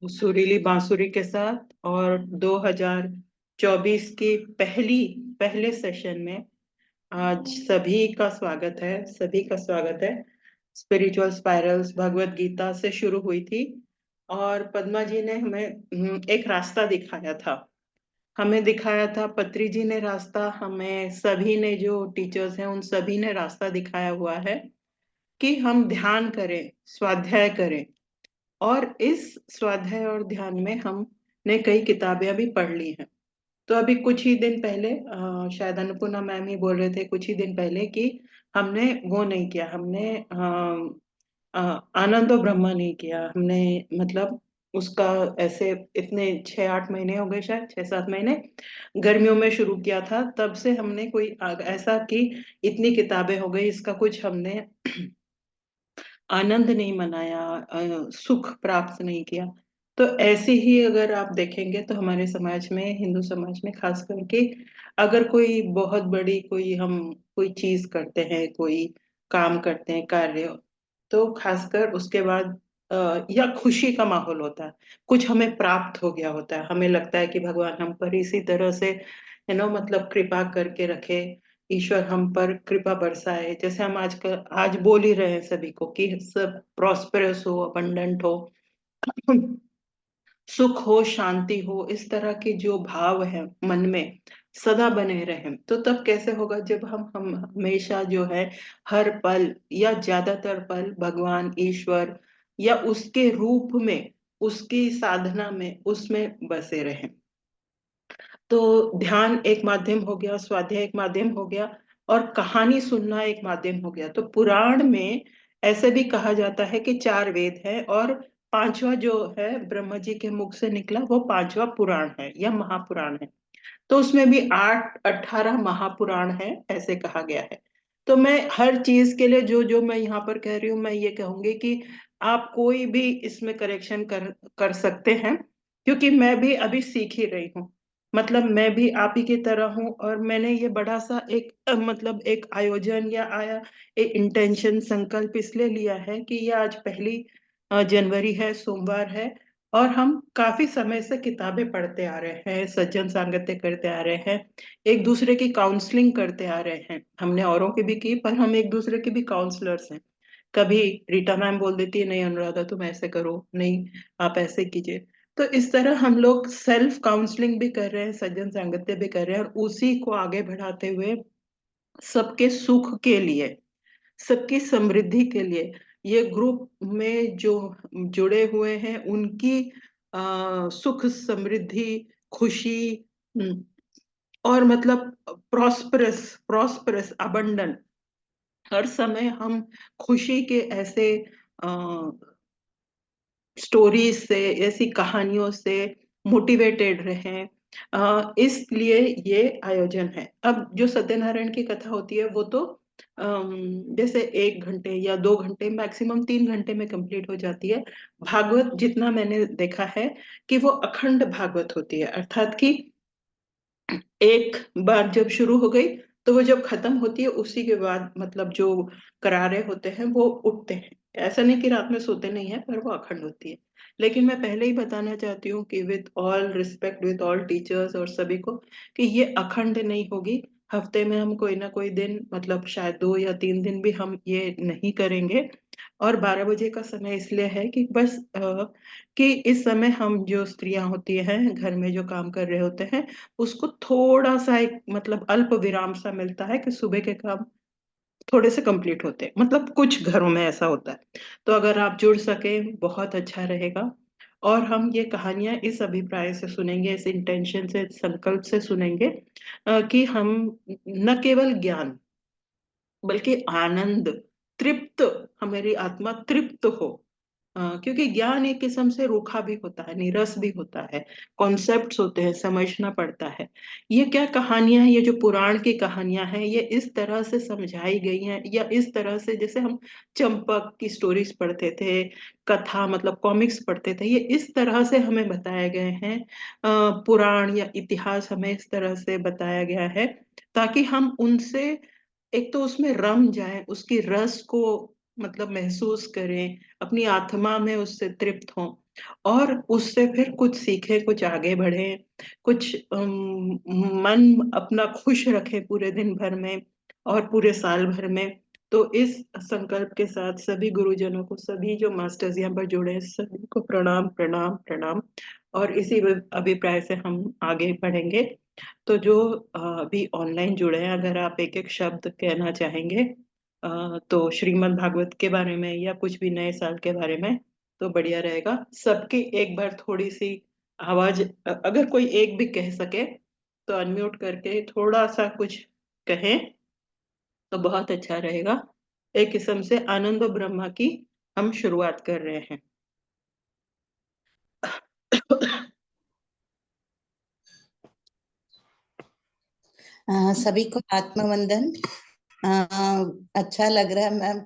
सुरीली बांसुरी के साथ और 2024 की पहले सेशन में आज सभी का स्वागत है। स्पिरिचुअल स्पाइरल्स भगवत गीता से शुरू हुई थी और पद्मा जी ने हमें एक रास्ता दिखाया था। पत्री जी ने रास्ता, हमें सभी ने, जो टीचर्स हैं उन सभी ने रास्ता दिखाया हुआ है कि हम ध्यान करें, स्वाध्याय करें। और इस स्वाध्याय और ध्यान में हमने कई किताबें अभी पढ़ ली हैं। तो अभी कुछ ही दिन पहले शायद अन्नपूर्णा मैम ही बोल रहे थे कुछ ही दिन पहले कि हमने वो नहीं किया, हमने आनंद और ब्रह्म नहीं किया हमने। मतलब उसका ऐसे इतने 6-8 महीने हो गए, शायद 6-7 महीने गर्मियों में शुरू किया था, तब से हमने कोई ऐसा कि इतनी किताबें हो गई, इसका कुछ हमने आनंद नहीं मनाया, सुख प्राप्त नहीं किया। तो ऐसे ही अगर आप देखेंगे तो हमारे समाज में, हिंदू समाज में खास करके, अगर कोई बहुत बड़ी हम कोई चीज करते हैं, कोई काम करते हैं, कार्य, तो खासकर उसके बाद या खुशी का माहौल होता है, कुछ हमें प्राप्त हो गया होता है, हमें लगता है कि भगवान हम पर इसी तरह से मतलब कृपा करके रखे, ईश्वर हम पर कृपा बरसाए। जैसे हम आज बोल ही रहे हैं सभी को कि सब प्रॉस्पेरस हो, अबंडेंट हो, सुख हो, शांति हो, इस तरह के जो भाव है मन में सदा बने रहे। तो तब कैसे होगा जब हम हमेशा जो है, हर पल या ज्यादातर पल भगवान ईश्वर या उसके रूप में, उसकी साधना में, उसमें बसे रहें। तो ध्यान एक माध्यम हो गया, स्वाध्याय एक माध्यम हो गया, और कहानी सुनना एक माध्यम हो गया। तो पुराण में ऐसे भी कहा जाता है कि 4 वेद है और पांचवा जो है ब्रह्मा जी के मुख से निकला, वो पांचवा पुराण है या महापुराण है। तो उसमें भी 18 महापुराण है, ऐसे कहा गया है। तो मैं हर चीज के लिए जो जो मैं यहाँ पर कह रही हूँ, मैं ये कहूंगी कि आप कोई भी इसमें करेक्शन कर कर सकते हैं, क्योंकि मैं भी अभी सीख ही रही हूँ। मतलब मैं भी आप ही की तरह हूँ, और मैंने ये बड़ा सा एक मतलब एक आयोजन या आया एक इंटेंशन, संकल्प इसलिए लिया है कि ये आज पहली जनवरी है, सोमवार है, और हम काफी समय से किताबें पढ़ते आ रहे हैं, सज्जन सांगत्य करते आ रहे हैं, एक दूसरे की काउंसलिंग करते आ रहे हैं। हमने औरों की भी की, पर हम एक दूसरे के भी काउंसलर्स हैं। कभी रीटा मैम बोल देती है, नहीं अनुराधा तुम ऐसे करो, नहीं आप ऐसे कीजिए। तो इस तरह हम लोग सेल्फ काउंसलिंग भी कर रहे हैं, सज्जन सांगत्य भी कर रहे हैं, और उसी को आगे बढ़ाते हुए सबके सुख के लिए, सबकी समृद्धि के लिए, ये ग्रुप में जो जुड़े हुए हैं उनकी सुख, समृद्धि, खुशी, हम्म, और मतलब प्रॉस्परस प्रॉस्परस अबंडन, हर समय हम खुशी के ऐसे स्टोरीज से, ऐसी कहानियों से मोटिवेटेड रहें। इसलिए ये आयोजन है। अब जो सत्यनारायण की कथा होती है वो तो जैसे 1 घंटे या 2 घंटे, मैक्सिमम 3 घंटे में कंप्लीट हो जाती है। भागवत जितना मैंने देखा है कि वो अखंड भागवत होती है, अर्थात कि एक बार जब शुरू हो गई तो वो जब खत्म होती है उसी के बाद मतलब जो करा रहे होते हैं वो उठते हैं। ऐसा नहीं कि रात में सोते नहीं है, पर वो अखंड होती है। लेकिन मैं पहले ही बताना चाहती हूँ कि with all respect, with all teachers और सभी को, कि ये अखंड नहीं होगी। हफ्ते में हम कोई ना कोई दिन, मतलब शायद 2 या 3 दिन भी हम ये नहीं करेंगे। और 12 बजे का समय इसलिए है कि बस कि इस समय हम जो स्त्रियां होती हैं घर में जो काम कर रहे होते हैं, उसको थोड़ा सा एक मतलब अल्प विराम सा मिलता है कि सुबह के काम थोड़े से कंप्लीट होते हैं। मतलब कुछ घरों में ऐसा होता है। तो अगर आप जुड़ सके बहुत अच्छा रहेगा। और हम ये कहानियां इस अभिप्राय से सुनेंगे, इस इंटेंशन से, इस संकल्प से सुनेंगे कि हम न केवल ज्ञान बल्कि आनंद, तृप्त, हमारी आत्मा तृप्त हो। क्योंकि ज्ञान एक किस्म से रूखा भी होता है, नीरस भी होता है, कॉन्सेप्ट्स होते हैं, समझना पड़ता है। ये क्या कहानियां हैं, ये जो पुराण की कहानियां हैं, ये इस तरह से समझाई गई हैं, या इस तरह से जैसे हम चंपक की स्टोरीज पढ़ते थे, कथा मतलब कॉमिक्स पढ़ते थे, ये इस तरह से हमें बताए गए हैं। पुराण या इतिहास हमें इस तरह से बताया गया है ताकि हम उनसे एक तो उसमें रम जाएं, उसकी रस को मतलब महसूस करें, अपनी आत्मा में उससे तृप्त हों। और उससे फिर कुछ सीखे, कुछ आगे बढ़े, कुछ मन अपना खुश रखे पूरे दिन भर में और पूरे साल भर में। तो इस संकल्प के साथ सभी गुरुजनों को, सभी जो मास्टर्स यहाँ पर जुड़े हैं, सभी को प्रणाम प्रणाम प्रणाम। और इसी अभिप्राय से हम आगे बढ़ेंगे। तो जो अभी ऑनलाइन जुड़े हैं, अगर आप एक एक शब्द कहना चाहेंगे तो श्रीमद् भागवत के बारे में या कुछ भी नए साल के बारे में, तो बढ़िया रहेगा। सबकी एक बार थोड़ी सी आवाज, अगर कोई एक भी कह सके तो अनम्यूट करके थोड़ा सा कुछ कहें तो बहुत अच्छा रहेगा। एक किस्म से आनंद ब्रह्मा की हम शुरुआत कर रहे हैं। सभी को आत्मवंदन। अच्छा लग रहा है मैम।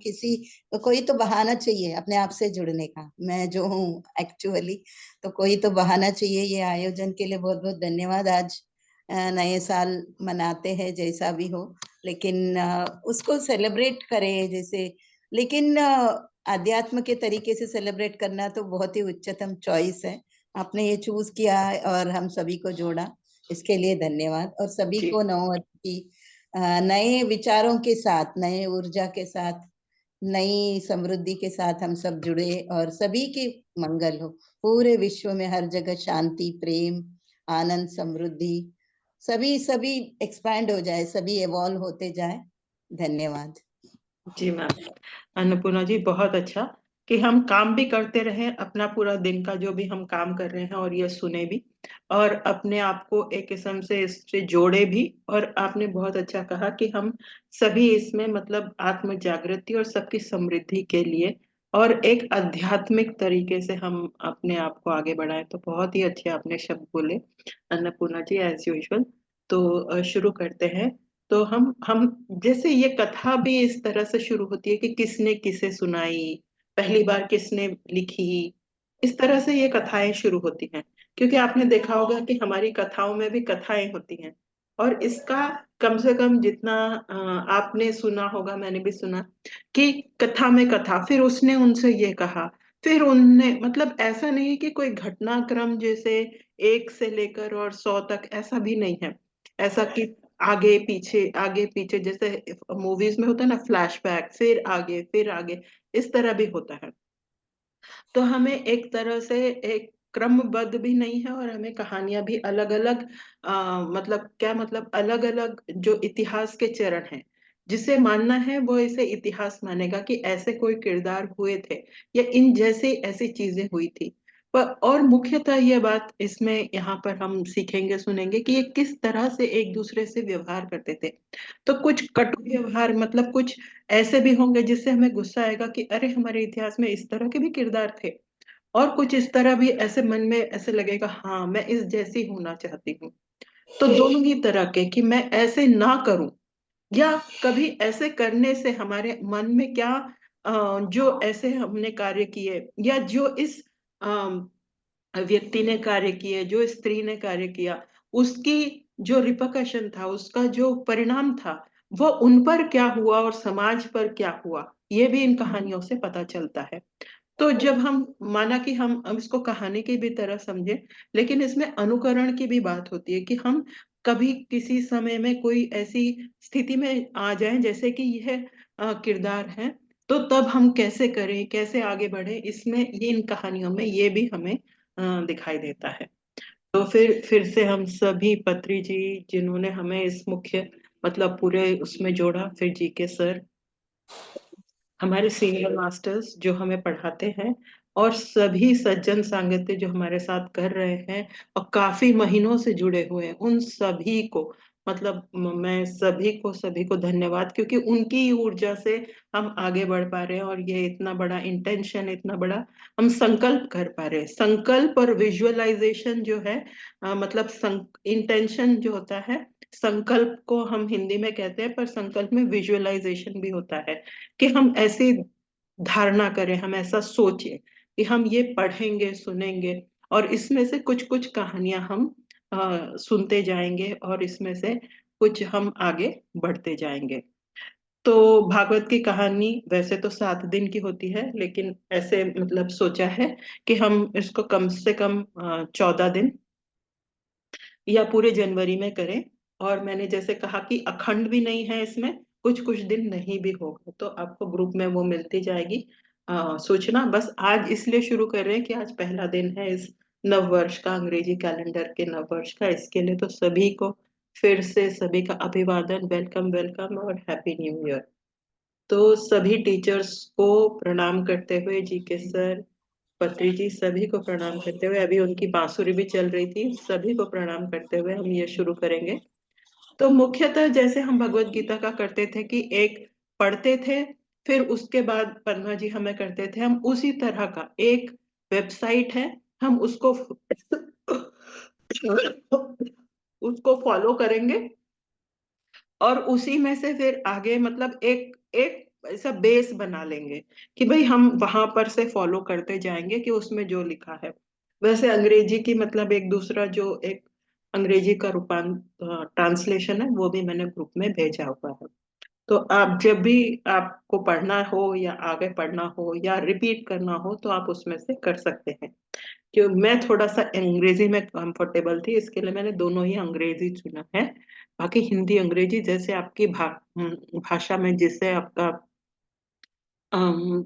कोई तो बहाना चाहिए अपने आप से जुड़ने का। मैं जो हूँ एक्चुअली, तो कोई तो बहाना चाहिए। ये आयोजन के लिए बहुत बहुत धन्यवाद। आज नए साल मनाते हैं जैसा भी हो, लेकिन उसको सेलिब्रेट करें जैसे। लेकिन अध्यात्म के तरीके से सेलिब्रेट करना तो बहुत ही उच्चतम चॉइस है। आपने ये चूज किया है और हम सभी को जोड़ा, इसके लिए धन्यवाद। और सभी जी को नववर्ष की नए विचारों के साथ, नए ऊर्जा के साथ, नई समृद्धि के साथ हम सब जुड़े और सभी की मंगल हो। पूरे विश्व में हर जगह शांति, प्रेम, आनंद, समृद्धि सभी सभी एक्सपैंड हो जाए, सभी इवॉल्व होते जाए। धन्यवाद। जी मैम। अन्नपूर्णा जी, बहुत अच्छा कि हम काम भी करते रहें अपना पूरा दिन का जो भी हम काम कर रहे हैं, और ये सुने भी और अपने आप को एक किस्म से इससे जोड़े भी। और आपने बहुत अच्छा कहा कि हम सभी इसमें मतलब आत्म जागृति और सबकी समृद्धि के लिए और एक आध्यात्मिक तरीके से हम अपने आप को आगे बढ़ाएं। तो बहुत ही अच्छे आपने शब्द बोले अन्नपूर्णा जी, एज यूजुअल। तो शुरू करते हैं। तो हम जैसे ये कथा भी इस तरह से शुरू होती है कि किसने किसे सुनाई, पहली बार किसने लिखी, इस तरह से ये कथाएं शुरू होती हैं। क्योंकि आपने देखा होगा कि हमारी कथाओं में भी कथाएं होती हैं। और इसका कम से कम जितना आपने सुना होगा, मैंने भी सुना कि कथा में कथा, फिर उसने उनसे ये कहा, फिर उनने, मतलब ऐसा नहीं है कि कोई घटनाक्रम जैसे 1 से लेकर और 100 तक, ऐसा भी नहीं है। ऐसा कि आगे पीछे जैसे मूवीज में होता है ना, फ्लैशबैक, फिर आगे, इस तरह भी होता है। तो हमें एक तरह से एक क्रमबद्ध भी नहीं है, और हमें कहानियां भी अलग अलग, मतलब क्या, मतलब अलग अलग जो इतिहास के चरण हैं, जिसे मानना है वो इसे इतिहास मानेगा कि ऐसे कोई किरदार हुए थे या इन जैसे ऐसी चीजें हुई थी। पर और मुख्यतः यह बात इसमें यहाँ पर हम सीखेंगे सुनेंगे कि ये किस तरह से एक दूसरे से व्यवहार करते थे। तो कुछ कटु व्यवहार, मतलब कुछ ऐसे भी होंगे जिससे हमें गुस्सा आएगा कि अरे हमारे इतिहास में इस तरह के भी किरदार थे। और कुछ इस तरह भी, ऐसे मन में ऐसे लगेगा हाँ मैं इस जैसी होना चाहती हूँ। तो दोनों ही तरह के कि मैं ऐसे ना करूं, या कभी ऐसे करने से हमारे मन में क्या, जो ऐसे हमने कार्य किए या जो इस व्यक्ति ने कार्य किए, जो स्त्री ने कार्य किया, उसकी जो रिपकशन था, उसका जो परिणाम था, वो उन पर क्या हुआ और समाज पर क्या हुआ, ये भी इन कहानियों से पता चलता है। तो जब हम, माना कि हम इसको कहानी की भी तरह समझे, लेकिन इसमें अनुकरण की भी बात होती है कि हम कभी किसी समय में कोई ऐसी स्थिति में आ जाएं जैसे कि यह किरदार है, तो तब हम कैसे करें, कैसे आगे बढ़े, इसमें ये इन कहानियों में ये भी हमें दिखाई देता है। तो फिर से हम सभी, पत्री जी जिन्होंने हमें इस मुख्य मतलब पूरे उसमें जोड़ा, फिर जी के सर, हमारे सीनियर मास्टर्स जो हमें पढ़ाते हैं, और सभी सज्जन सांगत्य जो हमारे साथ कर रहे हैं और काफी महीनों से जुड़े हुए हैं, उन सभी को, मतलब मैं सभी को धन्यवाद, क्योंकि उनकी ऊर्जा से हम आगे बढ़ पा रहे हैं और ये इतना बड़ा इंटेंशन, इतना बड़ा हम संकल्प कर पा रहे हैं। संकल्प और विजुअलाइजेशन जो है, मतलब इंटेंशन जो होता है, संकल्प को हम हिंदी में कहते हैं, पर संकल्प में विजुअलाइजेशन भी होता है कि हम ऐसी धारणा करें, हम ऐसा सोचें कि हम ये पढ़ेंगे सुनेंगे, और इसमें से कुछ कुछ कहानियां हम सुनते जाएंगे और इसमें से कुछ हम आगे बढ़ते जाएंगे। तो भागवत की कहानी वैसे तो 7 दिन की होती है, लेकिन ऐसे मतलब सोचा है कि हम इसको कम से कम 14 दिन या पूरे जनवरी में करें। और मैंने जैसे कहा कि अखंड भी नहीं है इसमें, कुछ कुछ दिन नहीं भी होगा, तो आपको ग्रुप में वो मिलती जाएगी सूचना। बस आज इसलिए शुरू कर रहे हैं कि आज पहला दिन है इस नव वर्ष का, अंग्रेजी कैलेंडर के नव वर्ष का। इसके लिए तो सभी को फिर से सभी का अभिवादन, वेलकम वेलकम और हैप्पी न्यू ईयर। तो सभी टीचर्स को प्रणाम करते हुए, जी के सर, पत्री जी, सभी को प्रणाम करते हुए, अभी उनकी बांसुरी भी चल रही थी, सभी को प्रणाम करते हुए हम ये शुरू करेंगे। तो मुख्यतः जैसे हम भगवत गीता का करते थे कि एक पढ़ते थे, फिर उसके बाद पद्मा जी हमें करते थे, हम उसी तरह का एक वेबसाइट है, हम उसको उसको फॉलो करेंगे और उसी में से फिर आगे मतलब एक एक ऐसा बेस बना लेंगे कि भाई हम वहां पर से फॉलो करते जाएंगे कि उसमें जो लिखा है। वैसे अंग्रेजी की मतलब एक दूसरा जो एक अंग्रेजी का ट्रांसलेशन है, वो भी मैंने ग्रुप में भेजा हुआ है। तो आप जब भी आपको पढ़ना हो या आगे पढ़ना हो या रिपीट करना हो तो आप उसमें से कर सकते हैं। क्यों, मैं थोड़ा सा अंग्रेजी में कंफर्टेबल थी, इसके लिए मैंने दोनों ही अंग्रेजी चुना है। बाकी हिंदी अंग्रेजी जैसे आपकी भाषा में जिससे आपका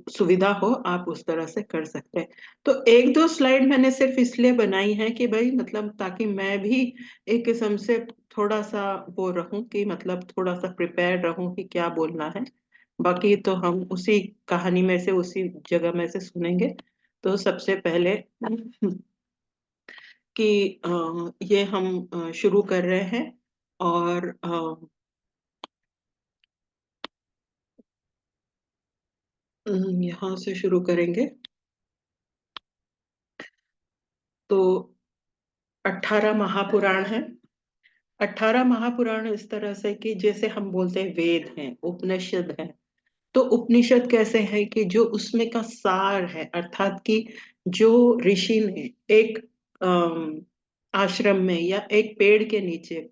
सुविधा हो, आप उस तरह से कर सकते हैं। तो एक दो स्लाइड मैंने सिर्फ इसलिए बनाई है कि भाई मतलब ताकि मैं भी एक किस्म से थोड़ा सा वो रहूं कि मतलब थोड़ा सा प्रिपेयर रहूं कि क्या बोलना है। बाकी तो हम उसी कहानी में से उसी जगह में से सुनेंगे। तो सबसे पहले कि ये हम शुरू कर रहे हैं और यहाँ से शुरू करेंगे। तो 18 महापुराण है। 18 महापुराण इस तरह से कि जैसे हम बोलते हैं वेद हैं, उपनिषद है। तो उपनिषद कैसे है कि जो उसमें का सार है, अर्थात कि जो ऋषि ने एक आश्रम में या एक पेड़ के नीचे,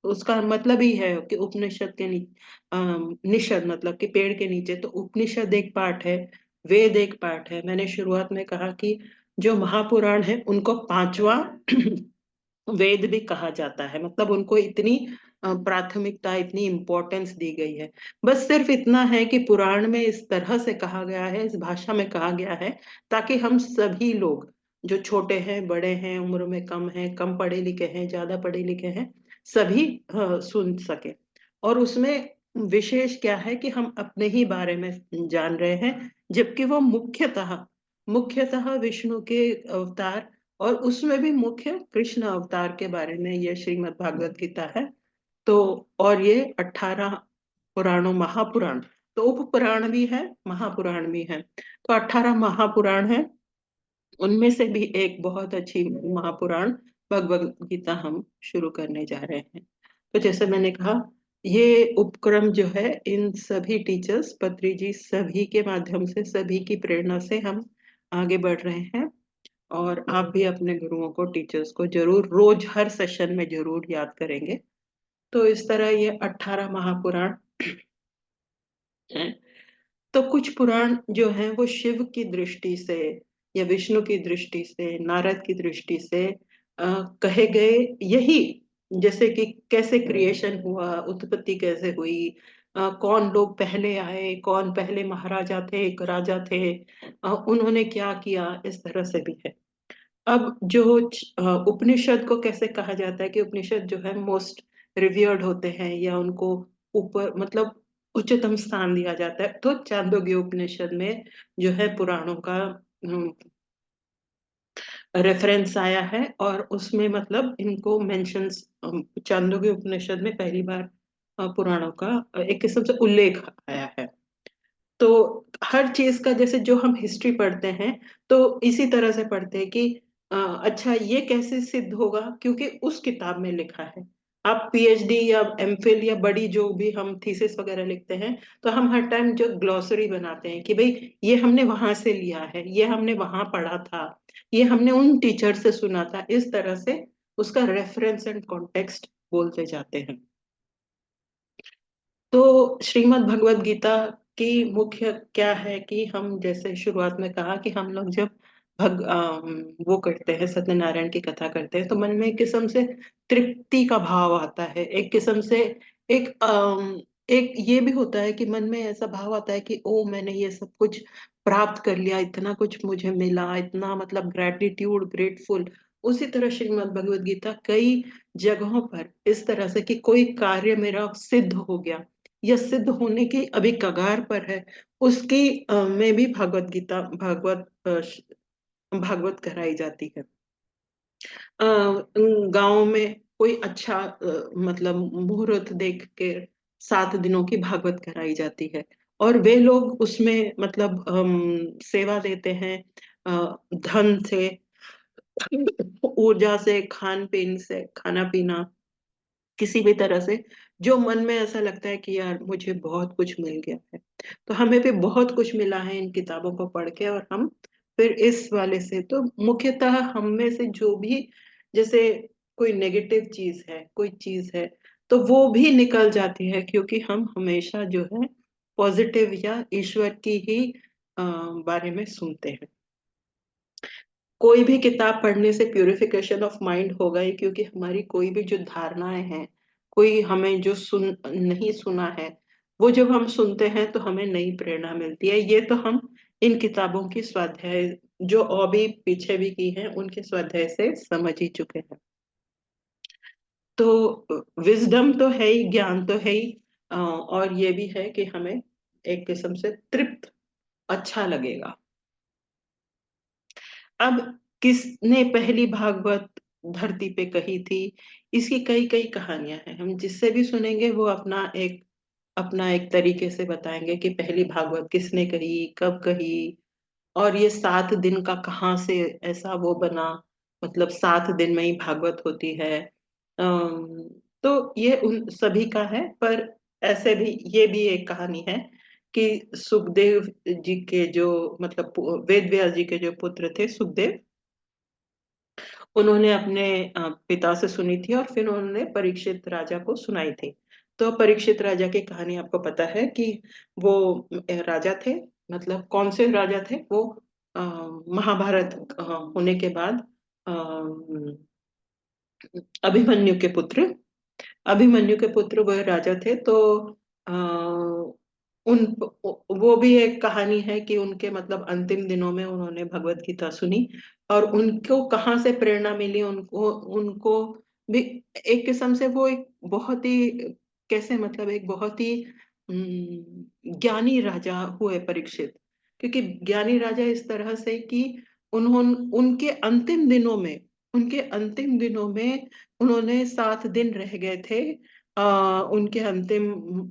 उसका मतलब ही है कि उपनिषद के नीचे, निषद मतलब कि पेड़ के नीचे, तो उपनिषद एक पार्ट है, वेद एक पार्ट है। मैंने शुरुआत में कहा कि जो महापुराण है उनको पांचवा वेद भी कहा जाता है, मतलब उनको इतनी प्राथमिकता, इतनी इम्पोर्टेंस दी गई है। बस सिर्फ इतना है कि पुराण में इस तरह से कहा गया है, इस भाषा में कहा गया है, ताकि हम सभी लोग, जो छोटे हैं बड़े हैं, उम्र में कम हैं, कम पढ़े लिखे हैं, ज्यादा पढ़े लिखे हैं, सभी सुन सके। और उसमें विशेष क्या है कि हम अपने ही बारे में जान रहे हैं, जबकि वो मुख्यतः मुख्यतः विष्णु के अवतार, और उसमें भी मुख्य कृष्ण अवतार के बारे में ये श्रीमद् भागवत गीता है। तो और ये 18 पुराणों, महापुराण, तो उप पुराण भी है, महापुराण भी है, तो 18 महापुराण है। उनमें से भी एक बहुत अच्छी महापुराण भगवत गीता हम शुरू करने जा रहे हैं। तो जैसे मैंने कहा, ये उपक्रम जो है इन सभी टीचर्स, पत्री जी, सभी के माध्यम से, सभी की प्रेरणा से हम आगे बढ़ रहे हैं। और आप भी अपने गुरुओं को, टीचर्स को जरूर रोज हर सेशन में जरूर याद करेंगे। तो इस तरह ये 18 महापुराण हैं। तो कुछ पुराण जो हैं वो शिव की दृष्टि से या विष्णु की दृष्टि से, नारद की दृष्टि से कहे गए, यही जैसे कि कैसे क्रिएशन हुआ, उत्पत्ति कैसे हुई, कौन लोग पहले आए, कौन पहले महाराजा थे, एक राजा थे, उन्होंने क्या किया, इस तरह से भी है। अब जो उपनिषद को कैसे कहा जाता है कि उपनिषद जो है मोस्ट रिवियर्ड होते हैं या उनको ऊपर मतलब उच्चतम स्थान दिया जाता है, तो चांदोग्य उपनिषद में जो है पुराणों का रेफरेंस आया है, और उसमें मतलब इनको मेंशंस, चांदोग्य उपनिषद में पहली बार पुराणों का एक किस्म से उल्लेख आया है। तो हर चीज का जैसे जो हम हिस्ट्री पढ़ते हैं, तो इसी तरह से पढ़ते हैं कि अच्छा ये कैसे सिद्ध होगा, क्योंकि उस किताब में लिखा है। आप पीएचडी या एमफिल या बड़ी जो भी हम थीसिस वगैरह लिखते हैं, तो हम हर टाइम जो ग्लॉसरी बनाते हैं कि भाई ये हमने वहां से लिया है, ये हमने वहां पढ़ा था, ये हमने उन टीचर से सुना था, इस तरह से उसका रेफरेंस एंड कॉन्टेक्स्ट बोलते जाते हैं। तो श्रीमद् भगवत गीता की मुख्य क्या है कि हम जैसे शुरुआत में कहा कि हम लोग जब वो करते हैं, सत्यनारायण की कथा करते हैं, तो मन में एक किस्म से तृप्ति का भाव आता है, एक किस्म से एक एक ये भी होता है कि मन में ऐसा भाव आता है कि ओ मैंने ये सब कुछ प्राप्त कर लिया, इतना कुछ मुझे मिला, इतना मतलब ग्रेटिट्यूड, ग्रेटफुल। उसी तरह श्रीमद् भगवत गीता कई जगहों पर इस तरह से कि कोई कार्य मेरा सिद्ध हो गया या सिद्ध होने की अभी कगार पर है, उसकी में भी भागवत गीता भागवत कराई जाती है। गांव में कोई अच्छा मतलब मुहूर्त देख के 7 दिनों की भागवत कराई जाती है, और वे लोग उसमें मतलब सेवा देते हैं, धन से, ऊर्जा से, खान पीन से, खाना पीना, किसी भी तरह से जो मन में ऐसा लगता है कि यार मुझे बहुत कुछ मिल गया है। तो हमें भी बहुत कुछ मिला है इन किताबों को पढ़ के, और हम फिर इस वाले से तो मुख्यतः हम में से जो भी, जैसे कोई नेगेटिव चीज है, कोई चीज है, तो वो भी निकल जाती है, क्योंकि हम हमेशा जो है पॉजिटिव या ईश्वर की ही बारे में सुनते हैं। कोई भी किताब पढ़ने से प्यूरिफिकेशन ऑफ माइंड होगा ही, क्योंकि हमारी कोई भी जो धारणाएं हैं, कोई हमें जो नहीं सुना है, वो जब हम सुनते हैं तो हमें नई प्रेरणा मिलती है। ये तो हम इन किताबों की स्वाध्याय जो और भी पीछे भी की हैं उनके स्वाध्याय से समझ ही चुके हैं। तो विजडम तो है ही, ज्ञान तो है ही, और ये भी है कि हमें एक किस्म से तृप्त, अच्छा लगेगा। अब किसने पहली भागवत धरती पे कही थी, इसकी कई कई कहानियां हैं। हम जिससे भी सुनेंगे वो अपना एक तरीके से बताएंगे कि पहली भागवत किसने कही, कब कही, और ये 7 दिन का कहाँ से ऐसा वो बना, मतलब 7 दिन में ही भागवत होती है। तो ये उन सभी का है, पर ऐसे भी ये भी एक कहानी है कि सुखदेव जी के जो, मतलब वेद व्यास जी के जो पुत्र थे सुखदेव, उन्होंने अपने पिता से सुनी थी और फिर उन्होंने परीक्षित राजा को सुनाई थी। तो परीक्षित राजा की कहानी आपको पता है कि वो राजा थे, मतलब कौन से राजा थे वो, महाभारत होने के बाद अभिमन्यु के पुत्र, अभिमन्यु के पुत्र वह राजा थे। तो आ, उन वो भी एक कहानी है कि उनके मतलब अंतिम दिनों में उन्होंने भगवत गीता सुनी, और उनको कहाँ से प्रेरणा मिली, उनको उनको भी एक किस्म से वो एक बहुत ही, कैसे मतलब एक बहुत ही ज्ञानी राजा हुए परीक्षित। क्योंकि ज्ञानी राजा इस तरह से कि उन्होंने उनके अंतिम दिनों में, उनके अंतिम दिनों में उन्होंने 7 दिन रह गए थे, उनके अंतिम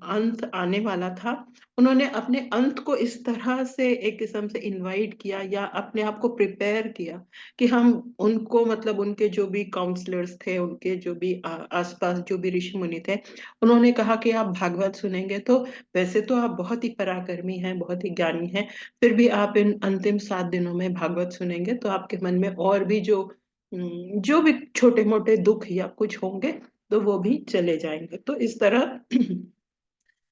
अंत आने वाला था। उन्होंने अपने अंत को इस तरह से एक किस्म से इनवाइट किया या अपने आप को प्रिपेयर किया कि हम उनको, मतलब उनके जो भी काउंसलर्स थे, उनके जो भी आसपास जो भी ऋषि मुनि थे, उन्होंने कहा कि आप भागवत सुनेंगे तो वैसे तो आप बहुत ही पराक्रमी हैं, बहुत ही ज्ञानी हैं, फिर भी आप इन अंतिम 7 दिनों में भागवत सुनेंगे तो आपके मन में और भी जो भी छोटे मोटे दुख या कुछ होंगे तो वो भी चले जाएंगे। तो इस तरह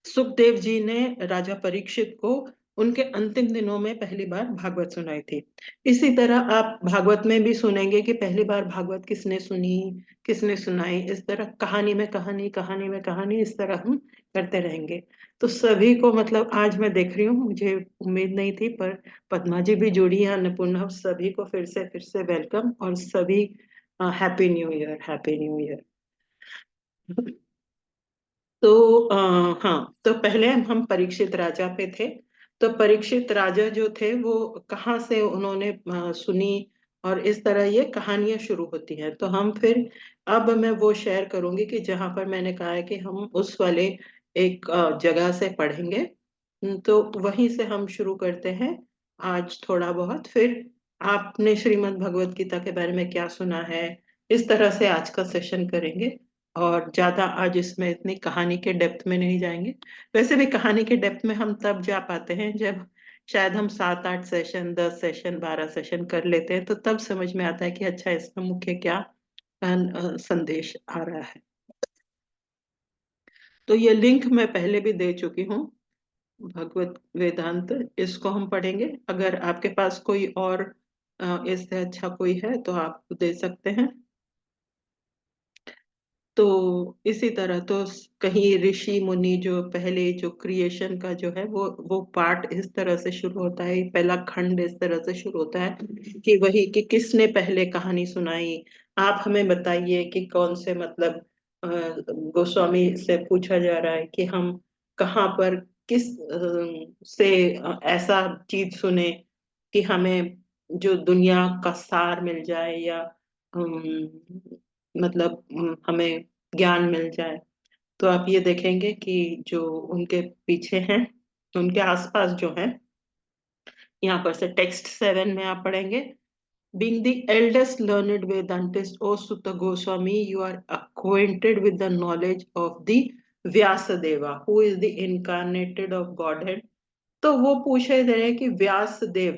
सुखदेव जी ने राजा परीक्षित को उनके अंतिम दिनों में पहली बार भागवत सुनाई थी। इसी तरह आप भागवत में भी सुनेंगे कि पहली बार भागवत किसने सुनी, किसने सुनाई, इस तरह कहानी में कहानी, कहानी में कहानी, इस तरह हम करते रहेंगे। तो सभी को मतलब आज मैं देख रही हूँ, मुझे उम्मीद नहीं थी, पर पद्मा जी भी जुड़ी हैं, अन्नपूर्णा, सभी को फिर से वेलकम, और सभी happy new year, happy new year. तो हाँ, तो पहले हम परीक्षित राजा पे थे। तो परीक्षित राजा जो थे वो कहाँ से उन्होंने सुनी, और इस तरह ये कहानियां शुरू होती हैं। तो हम फिर, अब मैं वो शेयर करूंगी कि जहाँ पर मैंने कहा है कि हम उस वाले एक जगह से पढ़ेंगे। तो वहीं से हम शुरू करते हैं आज थोड़ा बहुत, फिर आपने श्रीमद् भगवत गीता के बारे में क्या सुना है, इस तरह से आज का सेशन करेंगे। और ज्यादा आज इसमें इतनी कहानी के डेप्थ में नहीं जाएंगे। वैसे भी कहानी के डेप्थ में हम तब जा पाते हैं जब शायद हम 7 8 सेशन, 10 सेशन, 12 सेशन कर लेते हैं, तो तब समझ में आता है कि अच्छा इसमें मुख्य क्या संदेश आ रहा है। तो ये लिंक मैं पहले भी दे चुकी हूँ, भगवत वेदांत, इसको हम पढ़ेंगे। अगर आपके पास कोई और इससे अच्छा कोई है तो आप दे सकते हैं। तो इसी तरह तो कहीं ऋषि मुनि जो पहले जो क्रिएशन का जो है वो पार्ट इस तरह से शुरू होता है, पहला खंड इस तरह से शुरू होता है कि वही कि किसने पहले कहानी सुनाई। आप हमें बताइए कि कौन से मतलब गोस्वामी से पूछा जा रहा है कि हम कहाँ पर किस से ऐसा चीज सुने कि हमें जो दुनिया का सार मिल जाए, या मतलब हमें ज्ञान मिल जाए। तो आप ये देखेंगे कि जो उनके पीछे हैं, उनके आसपास जो है, यहाँ पर से टेक्स्ट 7 में आप पढ़ेंगे। Being the eldest learned Vedantist, O Sutta Goswami, you are acquainted with the knowledge of the Vyasadeva, who is the incarnated of Godhead। तो वो पूछ रहे थे कि व्यास देव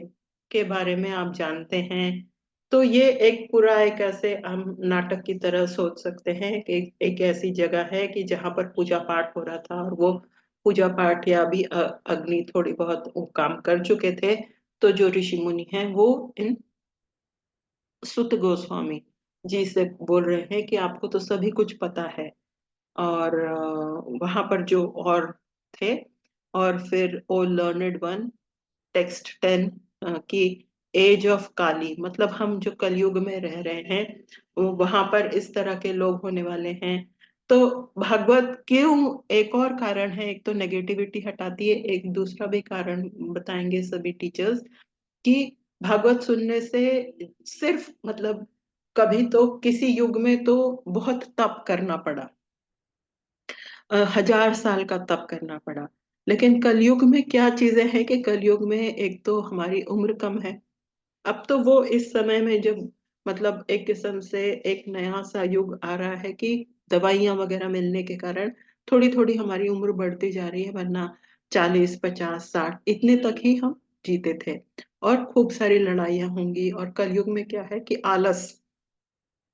के बारे में आप जानते हैं। तो ये एक पूरा एक ऐसे हम नाटक की तरह सोच सकते हैं कि एक ऐसी जगह है कि जहाँ पर पूजा पाठ हो रहा था, और वो पूजा पाठ या भी अग्नि थोड़ी बहुत वो काम कर चुके थे। तो जो ऋषि मुनि हैं वो इन सुत गोस्वामी जी से बोल रहे हैं कि आपको तो सभी कुछ पता है। और वहां पर जो और थे, और फिर ओ लर्नेड वन, टेक्स्ट 10 की एज ऑफ काली, मतलब हम जो कलयुग में रह रहे हैं वो वहां पर इस तरह के लोग होने वाले हैं। तो भागवत क्यों, एक और कारण है, एक तो नेगेटिविटी हटाती है, एक दूसरा भी कारण बताएंगे सभी टीचर्स कि भागवत सुनने से सिर्फ मतलब कभी तो किसी युग में तो बहुत तप करना पड़ा, 1000 साल का तप करना पड़ा। लेकिन कलयुग में क्या चीजें हैं कि कलयुग में एक तो हमारी उम्र कम है। अब तो वो इस समय में जब मतलब एक किस्म से एक नया सा युग आ रहा है कि दवाइयां वगैरह मिलने के कारण थोड़ी थोड़ी हमारी उम्र बढ़ती जा रही है, वरना 40 50 60 इतने तक ही हम जीते थे। और खूब सारी लड़ाइयां होंगी, और कलयुग में क्या है कि आलस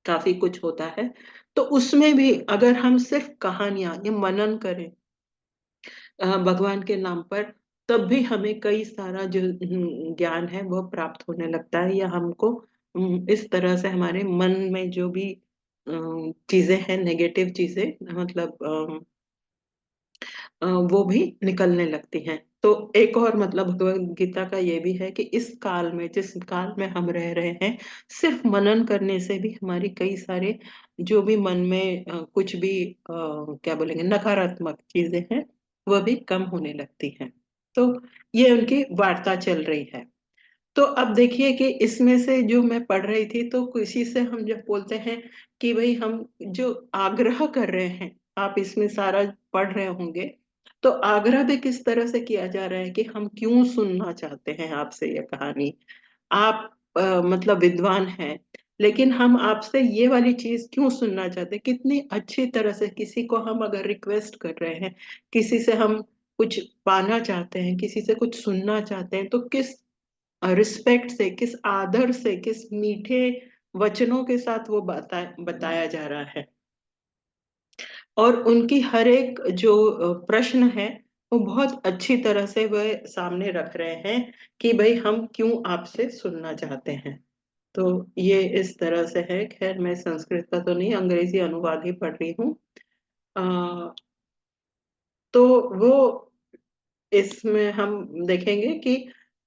काफी कुछ होता है। तो उसमें भी अगर हम सिर्फ कहानियां या मनन करें भगवान के नाम पर, तब भी हमें कई सारा जो ज्ञान है वह प्राप्त होने लगता है, या हमको इस तरह से हमारे मन में जो भी चीजें हैं, नेगेटिव चीजें, मतलब वो भी निकलने लगती हैं। तो एक और मतलब भगवत गीता का ये भी है कि इस काल में, जिस काल में हम रह रहे हैं, सिर्फ मनन करने से भी हमारी कई सारे जो भी मन में कुछ भी क्या बोलेंगे नकारात्मक चीजें हैं वह भी कम होने लगती हैं। तो ये उनकी वार्ता चल रही है। तो अब देखिए कि इसमें से जो मैं पढ़ रही थी, तो किसी से हम जब बोलते हैं कि भाई हम जो आग्रह कर रहे हैं, आप इसमें सारा पढ़ रहे होंगे, तो आग्रह भी किस तरह से किया जा रहा है कि हम क्यों सुनना चाहते हैं आपसे ये कहानी। आप मतलब विद्वान हैं, लेकिन हम आपसे ये वाली चीज क्यों सुनना चाहते हैं। कितनी अच्छी तरह से किसी को हम अगर रिक्वेस्ट कर रहे हैं, किसी से हम कुछ पाना चाहते हैं, किसी से कुछ सुनना चाहते हैं, तो किस रिस्पेक्ट से, किस आदर से, किस मीठे वचनों के साथ वो बताया जा रहा है। और उनकी हर एक जो प्रश्न है वो बहुत अच्छी तरह से वह सामने रख रहे हैं कि भाई हम क्यों आपसे सुनना चाहते हैं। तो ये इस तरह से है। खैर मैं संस्कृत का तो नहीं, अंग्रेजी अनुवाद ही पढ़ रही हूँ। अ, तो वो इसमें हम देखेंगे कि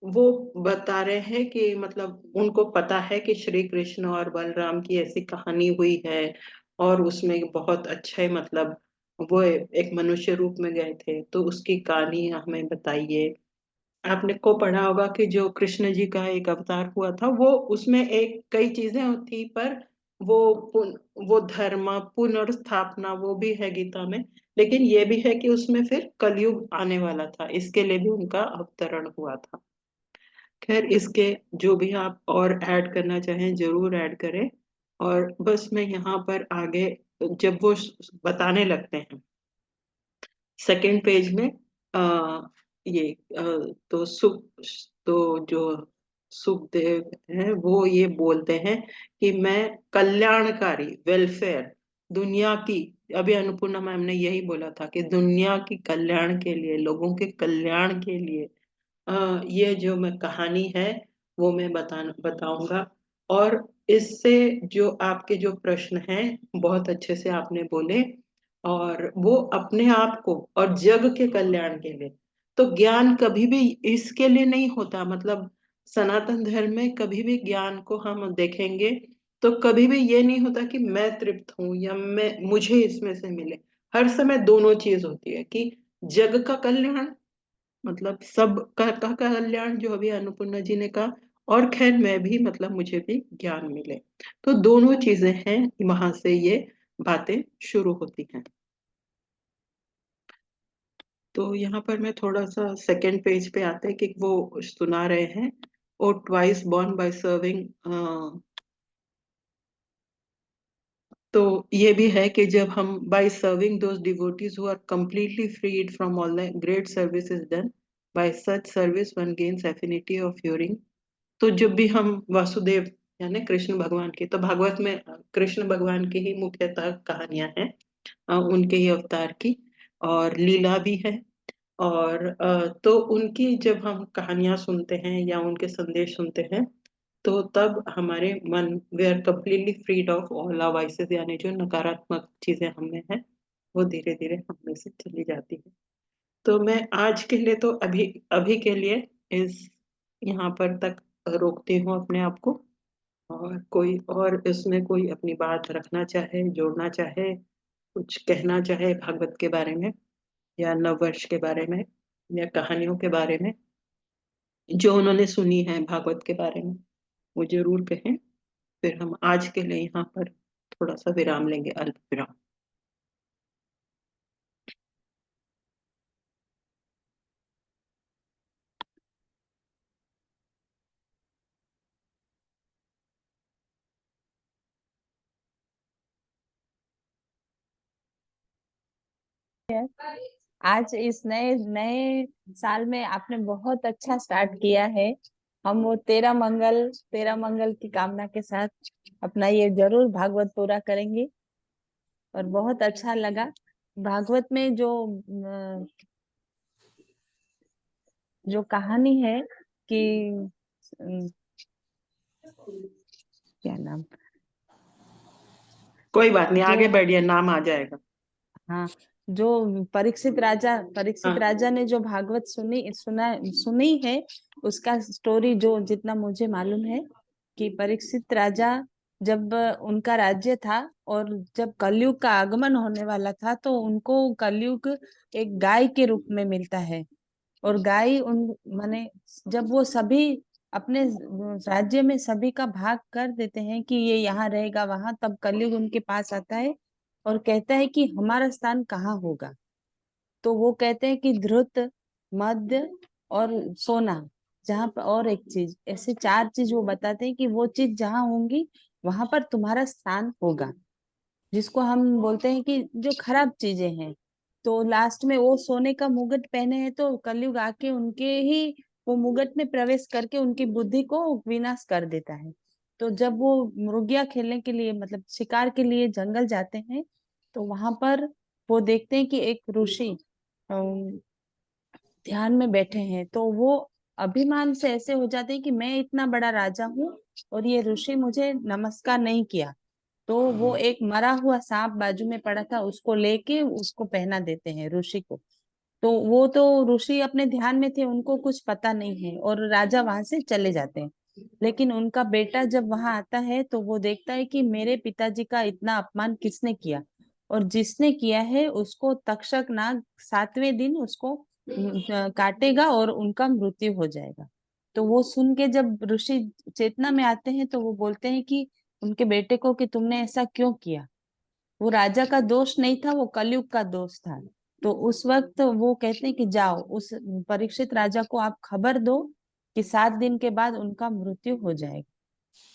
वो बता रहे हैं कि मतलब उनको पता है कि श्री कृष्ण और बलराम की ऐसी कहानी हुई है, और उसमें बहुत अच्छे मतलब वो एक मनुष्य रूप में गए थे, तो उसकी कहानी हमें बताइए। आपने को पढ़ा होगा कि जो कृष्ण जी का एक अवतार हुआ था, वो उसमें एक कई चीजें थी, पर वो वो धर्म पुनर्स्थापना वो भी है गीता में। लेकिन ये भी है कि उसमें फिर कलयुग आने वाला था, इसके लिए भी उनका अवतरण हुआ था। खैर इसके जो भी आप और ऐड करना चाहें जरूर ऐड करें। और बस मैं यहाँ पर आगे जब वो बताने लगते हैं सेकंड पेज में, आ, ये तो तो जो सुखदेव है वो ये बोलते हैं कि मैं कल्याणकारी वेलफेयर दुनिया की, अभी अन्नपूर्णा मैम ने यही बोला था कि दुनिया की कल्याण के लिए, लोगों के कल्याण के लिए ये जो मैं कहानी है वो मैं बताऊंगा। और इससे जो आपके जो प्रश्न हैं बहुत अच्छे से आपने बोले, और वो अपने आप को और जग के कल्याण के लिए। तो ज्ञान कभी भी इसके लिए नहीं होता, मतलब सनातन धर्म में कभी भी ज्ञान को हम देखेंगे तो कभी भी ये नहीं होता कि मैं तृप्त हूं या मैं मुझे इसमें से मिले। हर समय दोनों चीज होती है कि जग का कल्याण, मतलब सब का कल्याण जो अभी अन्नपूर्णा जी ने कहा, और खैर मैं भी, मतलब मुझे भी ज्ञान मिले। तो दोनों चीजें हैं, वहां से ये बातें शुरू होती हैं। तो यहाँ पर मैं थोड़ा सा सेकंड पेज पे आते हैं कि वो सुना रहे हैं, O twice born by serving। तो ये भी है कि जब हम by serving those devotees who are completely freed from all the great services done, by such service one gains affinity of hearing। तो जब भी हम वासुदेव यानी कृष्ण भगवान की, तो भागवत में कृष्ण भगवान की ही मुख्यतः कहानियां हैं, उनके ही अवतार की, और लीला भी है। और तो उनकी जब हम कहानियां सुनते हैं या उनके संदेश सुनते हैं, तो तब हमारे मन, we are completely freed of all our vices, यानी जो नकारात्मक चीजें हमें हैं वो धीरे धीरे हम में से चली जाती है। तो मैं आज के लिए, तो अभी अभी के लिए इस यहाँ पर तक रोकती हूँ अपने आप को। और कोई और इसमें कोई अपनी बात रखना चाहे, जोड़ना चाहे, कुछ कहना चाहे भागवत के बारे में या नववर्ष के बारे में या कहानियों के बारे में जो उन्होंने सुनी है भागवत के बारे में, वो जरूर कहें। फिर हम आज के लिए यहाँ पर थोड़ा सा विराम लेंगे, अल्प विराम। आज इस नए नए साल में आपने बहुत अच्छा स्टार्ट किया है। हम वो तेरह मंगल की कामना के साथ अपना ये जरूर भागवत पूरा करेंगे। और बहुत अच्छा लगा भागवत में जो कहानी है कि अम, क्या नाम, कोई बात नहीं, जो आगे बढ़िए, नाम आ जाएगा। हाँ, जो परीक्षित हाँ। राजा ने जो भागवत सुनी है, उसका स्टोरी जो जितना मुझे मालूम है कि परीक्षित राजा, जब उनका राज्य था और जब कलयुग का आगमन होने वाला था, तो उनको कलयुग एक गाय के रूप में मिलता है। और गाय उन माने जब वो सभी अपने राज्य में सभी का भाग कर देते हैं कि ये यहाँ रहेगा वहां, तब कलयुग उनके पास आता है और कहता है कि हमारा स्थान कहाँ होगा। तो वो कहते हैं कि ध्रुत, मध्य और सोना, जहां पर, और एक चीज, ऐसे चार चीज वो बताते हैं कि वो चीज जहां होंगी वहां पर तुम्हारा स्थान होगा। जिसको हम बोलते हैं कि जो खराब चीजें हैं, तो लास्ट में वो सोने का मुकुट पहने हैं, तो कलयुग आके उनके ही वो मुकुट में प्रवेश करके उनकी बुद्धि को विनाश कर देता है। तो जब वो मुर्गियां खेलने के लिए, मतलब शिकार के लिए जंगल जाते हैं, तो वहां पर वो देखते हैं कि एक ऋषि ध्यान में बैठे हैं। तो वो अभिमान से ऐसे हो जाते हैं कि मैं इतना बड़ा राजा हूँ और ये ऋषि मुझे नमस्कार नहीं किया। तो वो एक मरा हुआ सांप बाजू में पड़ा था, उसको लेके उसको पहना देते हैं ऋषि को। तो वो तो ऋषि अपने ध्यान में थे, उनको कुछ पता नहीं है, और राजा वहां से चले जाते हैं। लेकिन उनका बेटा जब वहां आता है तो वो देखता है कि मेरे पिताजी का इतना अपमान किसने किया, और जिसने किया है उसको तक्षक नाग 7वें दिन उसको काटेगा और उनका मृत्यु हो जाएगा। तो वो सुन के जब ऋषि चेतना में आते हैं, तो वो बोलते हैं कि उनके बेटे को कि तुमने ऐसा क्यों किया। वो राजा का दोष नहीं था, वो कलयुग का दोष था। तो उस वक्त वो कहते हैं कि जाओ उस परीक्षित राजा को आप खबर दो कि 7 दिन के बाद उनका मृत्यु हो जाएगा।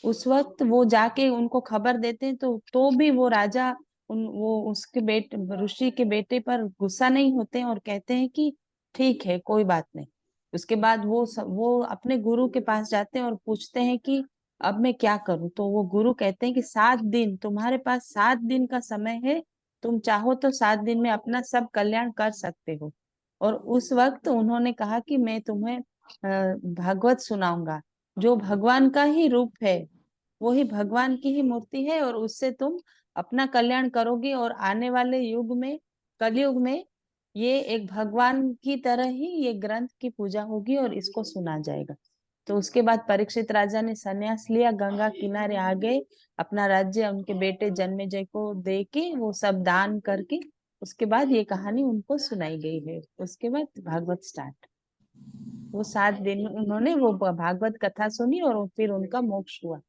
उस वक्त वो जाके उनको खबर देते हैं, तो भी वो राजा वो उसके बेटे ऋषि के बेटे पर गुस्सा नहीं होते हैं और कहते हैं कि ठीक है, कोई बात नहीं। उसके बाद वो अपने गुरु के पास जाते हैं और पूछते हैं कि अब मैं क्या करूं? तो वो गुरु कहते हैं कि 7 दिन, तुम्हारे पास 7 दिन का समय है, तुम चाहो तो 7 दिन में अपना सब कल्याण कर सकते हो। और उस वक्त उन्होंने कहा कि मैं तुम्हें भागवत सुनाऊंगा, जो भगवान का ही रूप है, वो ही भगवान की ही मूर्ति है, और उससे तुम अपना कल्याण करोगे। और आने वाले युग में, कलयुग में, ये एक भगवान की तरह ही ये ग्रंथ की पूजा होगी और इसको सुना जाएगा। तो उसके बाद परीक्षित राजा ने संन्यास लिया, गंगा किनारे आ गए, अपना राज्य उनके बेटे जन्मेजय को दे के, वो सब दान करके, उसके बाद ये कहानी उनको सुनाई गई है। उसके बाद भागवत स्टार्ट। वो 7 दिन उन्होंने वो भागवत कथा सुनी और फिर उनका मोक्ष हुआ।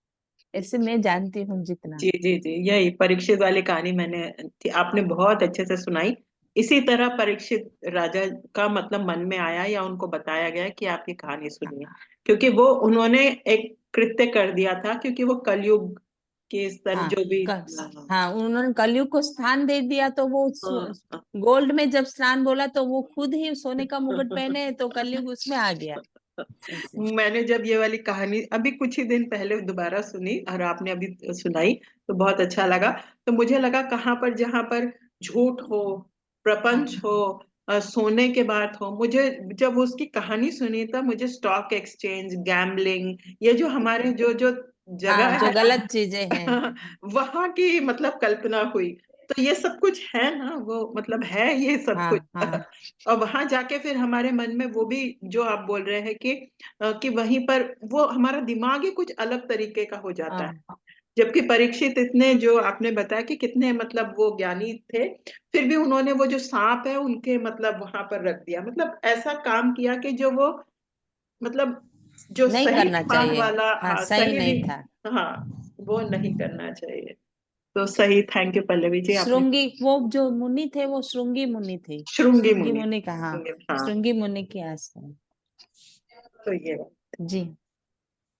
ऐसे मैं जानती हूँ जितना। जी जी जी, यही परीक्षित वाली कहानी मैंने आपने बहुत अच्छे से सुनाई। इसी तरह परीक्षित राजा का मतलब मन में आया या उनको बताया गया कि आप ये कहानी सुनिए, क्योंकि वो उन्होंने एक कृत्य कर दिया था, क्योंकि वो कलयुग के स्तर हाँ जो भी हाँ, उन्होंने कलयुग को स्थान दे दिया, तो वो हाँ, हाँ। गोल्ड में जब स्नान बोला तो वो खुद ही सोने का मुकुट पहने, तो कलयुग उसमें आ गया ऐसे। मैंने जब ये वाली कहानी अभी कुछ ही दिन पहले दोबारा सुनी और आपने अभी सुनाई, तो बहुत अच्छा लगा। तो मुझे लगा कहाँ पर, जहाँ पर झूठ हो, प्रपंच हाँ हो, सोने के बात हो, मुझे जब उसकी कहानी सुनी तब मुझे स्टॉक एक्सचेंज, गैम्बलिंग, ये जो हमारे जो जो हाँ, जगह जो है गलत चीजें हैं। ना वहां की मतलब कल्पना हुई। तो ये सब कुछ है ना, वो मतलब है ये सब हाँ कुछ। हाँ और वहां जाके फिर हमारे मन में वो भी जो आप बोल रहे हैं कि वहीं पर वो हमारा दिमाग ही कुछ अलग तरीके का हो जाता है। हाँ जबकि परीक्षित इतने, जो आपने बताया कि कितने मतलब वो ज्ञानी थे, फिर भी उन्होंने वो जो सांप है उनके मतलब वहां पर रख दिया, मतलब ऐसा काम किया कि जो वो मतलब जो नहीं सही करना दिमाग चाहिए। वाला, हाँ, हाँ सही सही नहीं भी, था। हाँ वो नहीं करना चाहिए। तो सही, थैंक यू पल्लवी जी, आपने श्रृंगी, वो जो मुनि थे वो श्रृंगी मुनि थे। श्रृंगी श्रृंगी मुनि, मुनि का, हाँ, हाँ। श्रृंगी मुनि के आश्रम। तो ये जी।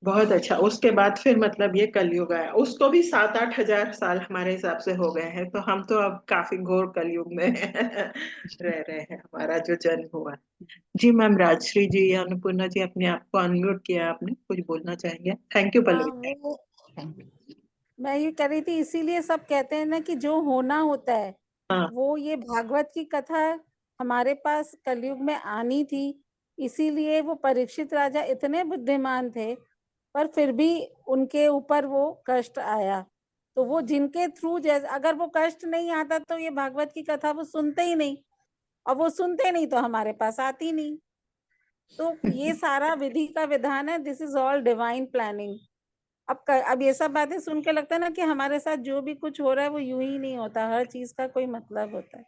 बहुत अच्छा। उसके बाद फिर मतलब ये कलयुग आया, उसको भी 7-8 हजार साल हमारे हिसाब से हो गए हैं, तो हम तो अब काफी घोर कलयुग में रह रहे हैं, हमारा जो जन्म हुआ। जी मैम, राजश्री जी या अन्नपूर्णा जी, अपने आप को अनम्यूट किया, आपने कुछ बोलना चाहेंगे? थैंक यू हाँ, पल्लवी। वो मैं ये कह रही थी, इसीलिए सब कहते हैं ना कि जो होना होता है, हाँ वो ये भागवत की कथा हमारे पास कलयुग में आनी थी। इसीलिए वो परीक्षित राजा इतने बुद्धिमान थे, पर फिर भी उनके ऊपर वो कष्ट आया। तो वो जिनके थ्रू, जैसे अगर वो कष्ट नहीं आता तो ये भागवत की कथा वो सुनते ही नहीं, और वो सुनते नहीं तो हमारे पास आती नहीं। तो ये सारा विधि का विधान है, this is all divine planning. अब ये सब बातें सुन के लगता है ना कि हमारे साथ जो भी कुछ हो रहा है वो यूं ही नहीं होता, हर चीज का कोई मतलब होता है।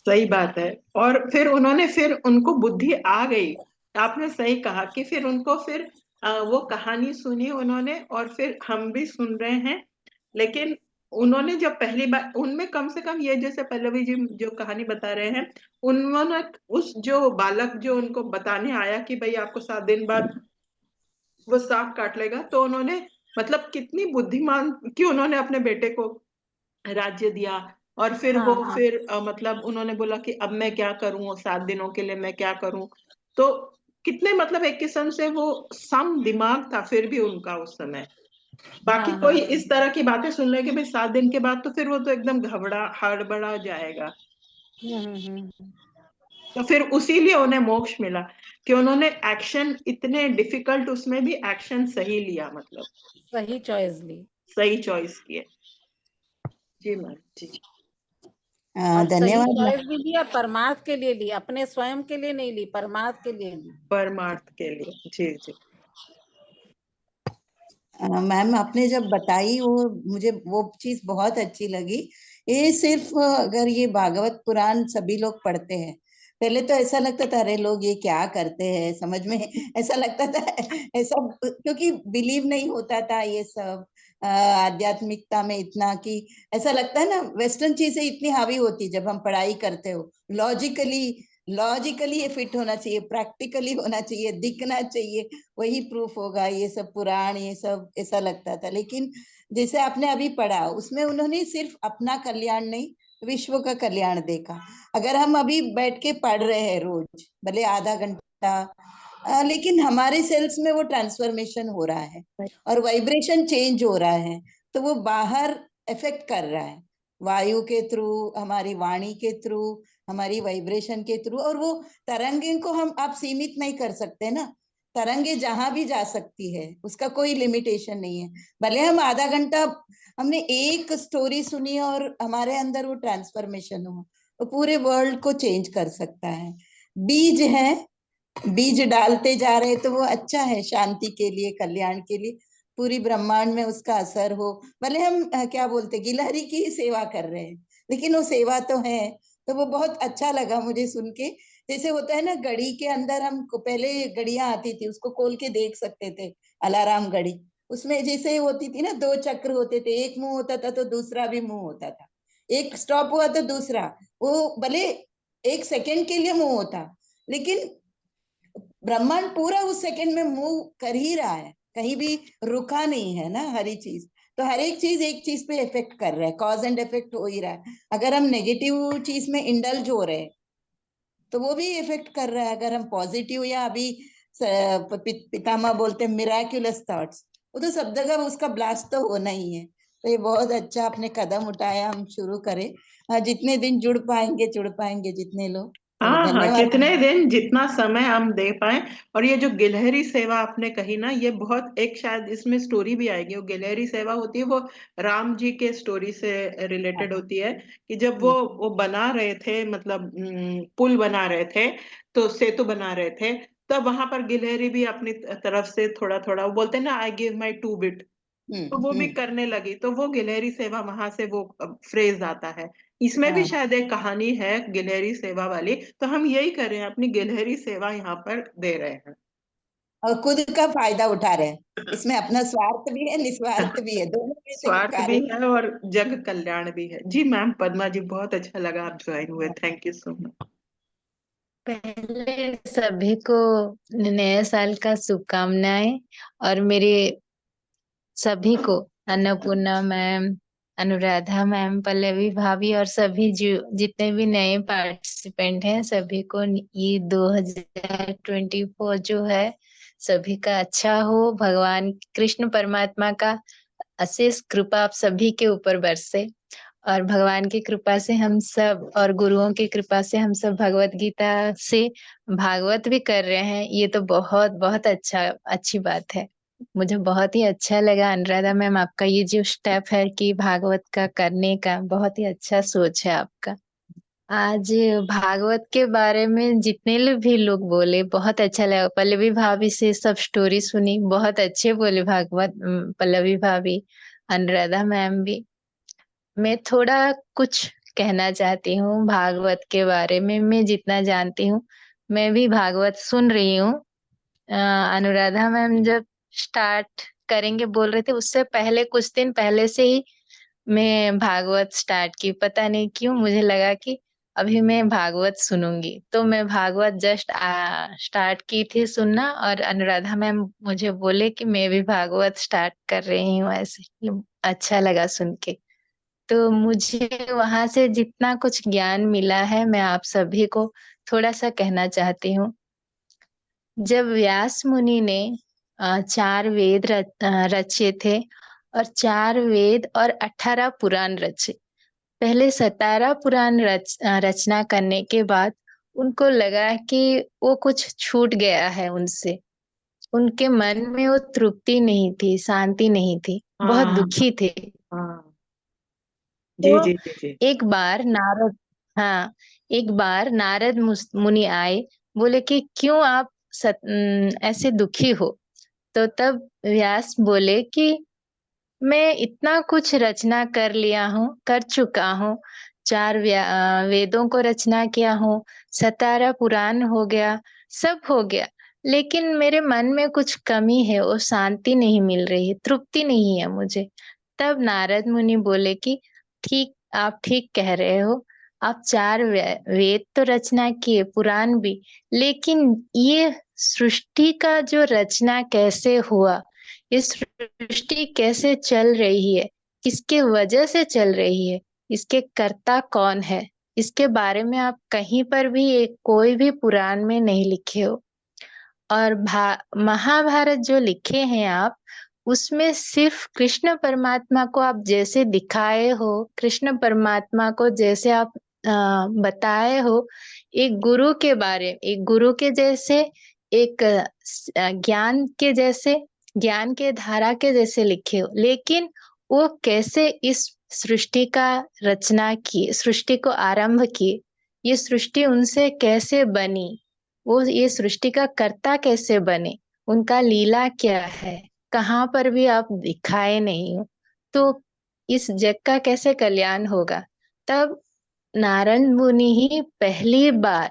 सही बात है। और फिर उन्होंने, फिर उनको बुद्धि आ गई। आपने सही कहा कि फिर उनको फिर वो कहानी सुनी उन्होंने, और फिर हम भी सुन रहे हैं। लेकिन उन्होंने जब पहली बार, उनमें कम से कम ये, जैसे पल्लवी जी जो कहानी बता रहे हैं, उन्होंने उस जो बालक जो उनको बताने आया कि भाई आपको 7 दिन बाद वो सांप काट लेगा, तो उन्होंने मतलब कितनी बुद्धिमान कि उन्होंने अपने बेटे को राज्य दिया। और फिर वो हाँ हाँ फिर मतलब उन्होंने बोला कि अब मैं क्या करूं, 7 दिनों के लिए मैं क्या करूं। तो कितने मतलब एक किस्म से वो सम दिमाग था फिर भी उनका उस समय। बाकी हाँ कोई हाँ इस तरह की बातें सुन ले कि भाई 7 दिन के बाद, तो फिर वो तो एकदम घबरा हड़बड़ा जाएगा। हम्म। तो फिर उसीलिए उन्हें मोक्ष मिला, कि उन्होंने एक्शन इतने डिफिकल्ट उसमें भी एक्शन सही लिया, मतलब सही चॉइस ली। सही चॉइस किए। जी मैम जी। और सही धन्यवाद। चॉइस भी ली और परमार्थ के लिए ली, अपने स्वयं के लिए नहीं ली, परमार्थ के लिए ली। परमार्थ के लिए, जी जी। मैम आपने जब बताई वो, मुझे वो चीज बहुत अच्छी लगी। ये सिर्फ अगर ये भागवत पुराण सभी लोग पढ़ते हैं, पहले तो ऐसा लगता था अरे लोग ये क्या करते हैं, समझ में ऐसा लगता था, ऐसा क्योंकि बिलीव नहीं होता था ये सब आध्यात्मिकता में इतना, कि ऐसा लगता है ना वेस्टर्न चीजें इतनी हावी होती जब हम पढ़ाई करते हो, लॉजिकली लॉजिकली ये फिट होना चाहिए, प्रैक्टिकली होना चाहिए, दिखना चाहिए, वही प्रूफ होगा, ये सब पुराण ये सब ऐसा लगता था। लेकिन जैसे आपने अभी पढ़ा उसमें उन्होंने सिर्फ अपना कल्याण नहीं, विश्व का कल्याण देखा। अगर हम अभी बैठ के पढ़ रहे हैं रोज, भले आधा घंटा लेकिन हमारे सेल्स में वो ट्रांसफॉर्मेशन हो रहा है और वाइब्रेशन चेंज हो रहा है, तो वो बाहर इफेक्ट कर रहा है, वायु के थ्रू, हमारी वाणी के थ्रू, हमारी वाइब्रेशन के थ्रू। और वो तरंगे को हम आप सीमित नहीं कर सकते ना, तरंगे जहां भी जा सकती है, उसका कोई लिमिटेशन नहीं है। भले हम आधा घंटा हमने एक स्टोरी सुनी और हमारे अंदर वो ट्रांसफॉर्मेशन हो, वो पूरे वर्ल्ड को चेंज कर सकता है। बीज है, बीज डालते जा रहे तो वो अच्छा है, शांति के लिए, कल्याण के लिए, पूरी ब्रह्मांड में उसका असर हो। भले हम क्या बोलते, गिलहरी की ही सेवा कर रहे हैं, लेकिन वो सेवा तो है। तो वो बहुत अच्छा लगा मुझे सुन के। जैसे होता है ना, घड़ी के अंदर हम पहले घड़ियां आती थी, उसको खोल के देख सकते थे, अलार्म घड़ी। उसमें जैसे होती थी ना, दो चक्र होते थे, एक मुंह होता था तो दूसरा भी मुंह होता था, एक स्टॉप हुआ तो दूसरा, वो भले एक सेकंड के लिए मुंह होता, लेकिन ब्रह्मांड पूरा उस सेकंड में मूव कर ही रहा है, कहीं भी रुका नहीं है ना, हर एक चीज। तो हर एक चीज एक चीज पे इफेक्ट कर रहा है, कॉज एंड इफेक्ट हो ही रहा है। अगर हम नेगेटिव चीज में इंडल्ज हो रहे हैं तो वो भी इफेक्ट कर रहा है। अगर हम पॉजिटिव, या अभी पितामह बोलते हैं मिराक्युलस थॉट्स, वो तो सब जगह उसका ब्लास्ट तो होना ही है। तो ये बहुत अच्छा आपने कदम उठाया, हम शुरू करें। जितने दिन जुड़ पाएंगे जितने लोग। तो हाँ हाँ, धन्यवाद। जितने दिन जितना समय हम दे पाए। और ये जो गिलहरी सेवा आपने कही ना, ये बहुत, एक शायद इसमें स्टोरी भी आएगी। वो गिलहरी सेवा होती है, वो राम जी के स्टोरी से रिलेटेड होती है। कि जब वो बना रहे थे, मतलब पुल बना रहे थे, तो सेतु बना रहे थे, तब वहां पर गिलहरी भी अपनी तरफ से थोड़ा थोड़ा, वो बोलते हैं ना, I give my two bit, तो वो भी हम्म। करने लगी। तो वो गिलहरी सेवा, वहां से वो फ्रेज आता है। इसमें भी हाँ, शायद एक कहानी है गिलहरी सेवा वाली। तो हम यही कर रहे हैं, अपनी गिलहरी सेवा यहाँ पर दे रहे हैं। और खुद का फायदा उठा रहे हैं, इसमें अपना स्वार्थ भी है, निस्वार्थ भी है, दोनों में से स्वार्थ भी कार्य। है और जग कल्याण भी है। जी मैम, पद्मा जी, बहुत अच्छा लगा आप ज्वाइन हुए, थैंक यू सो मच। पहले सभी को नए साल का शुभकामनाएं। और मेरे सभी को, अन्नपूर्णा मैम, अनुराधा मैम, पल्लवी भाभी और सभी जो जितने भी नए पार्टिसिपेंट हैं, सभी को ये 2024 जो है, सभी का अच्छा हो। भगवान कृष्ण परमात्मा का अशेष कृपा आप सभी के ऊपर बरसे। और भगवान की कृपा से हम सब, और गुरुओं की कृपा से हम सब भगवत गीता से भागवत भी कर रहे हैं। ये तो बहुत बहुत अच्छी बात है। मुझे बहुत ही अच्छा लगा अनुराधा मैम, आपका ये जो स्टेप है कि भागवत का करने का, बहुत ही अच्छा सोच है आपका। आज भागवत के बारे में जितने भी लोग बोले, बहुत अच्छा लगा। पल्लवी भाभी से सब स्टोरी सुनी, बहुत अच्छे बोले भागवत। पल्लवी भाभी, अनुराधा मैम भी। मैं थोड़ा कुछ कहना चाहती हूँ भागवत के बारे में। मैं जितना जानती हूँ, मैं भी भागवत सुन रही हूँ। अनुराधा मैम जब स्टार्ट करेंगे बोल रहे थे, उससे पहले कुछ दिन पहले से ही मैं भागवत स्टार्ट की। पता नहीं क्यों मुझे लगा कि अभी मैं भागवत सुनूंगी, तो मैं भागवत जस्ट स्टार्ट की थी सुनना, और अनुराधा मैम मुझे बोले कि मैं भी भागवत स्टार्ट कर रही हूँ। ऐसे अच्छा लगा सुन के। तो मुझे वहां से जितना कुछ ज्ञान मिला है, मैं आप सभी को थोड़ा सा कहना चाहती हूँ। जब व्यास मुनि ने 4 वेद रचे थे, और 4 वेद और 18 पुराण रचे। पहले 17 पुराण रचना करने के बाद उनको लगा कि वो कुछ छूट गया है उनसे। उनके मन में वो तृप्ति नहीं थी, शांति नहीं थी, बहुत हाँ दुखी थे। हाँ, जी तो जी जी जी। एक बार नारद, हाँ, एक बार नारद मुनि आए, बोले कि क्यों आप ऐसे दुखी हो। तो तब व्यास बोले कि मैं इतना कुछ रचना कर लिया हूँ, कर चुका हूँ। 4 वेदों को रचना किया हूँ, 17 पुराण हो गया, सब हो गया, लेकिन मेरे मन में कुछ कमी है, वो शांति नहीं मिल रही है, तृप्ति नहीं है मुझे। तब नारद मुनि बोले कि ठीक, आप ठीक कह रहे हो। आप 4 वेद तो रचना किए, पुराण भी, लेकिन ये सृष्टि का जो रचना कैसे हुआ, ये सृष्टि कैसे चल रही है, किसके वजह से चल रही है, इसके कर्ता कौन है, इसके बारे में आप कहीं पर भी कोई भी पुराण में नहीं लिखे हो। और महाभारत जो लिखे हैं आप, उसमें सिर्फ कृष्ण परमात्मा को आप जैसे दिखाए हो, कृष्ण परमात्मा को जैसे आप बताए हो, एक गुरु के बारे, एक गुरु के जैसे, एक ज्ञान के जैसे, ज्ञान के धारा के जैसे लिखे हो, लेकिन वो कैसे इस सृष्टि का रचना की, सृष्टि को आरंभ किए, ये सृष्टि उनसे कैसे बनी, वो ये सृष्टि का कर्ता कैसे बने, उनका लीला क्या है, कहाँ पर भी आप दिखाए नहीं हो, तो इस जग का कैसे कल्याण होगा। तब नारद मुनि ही पहली बार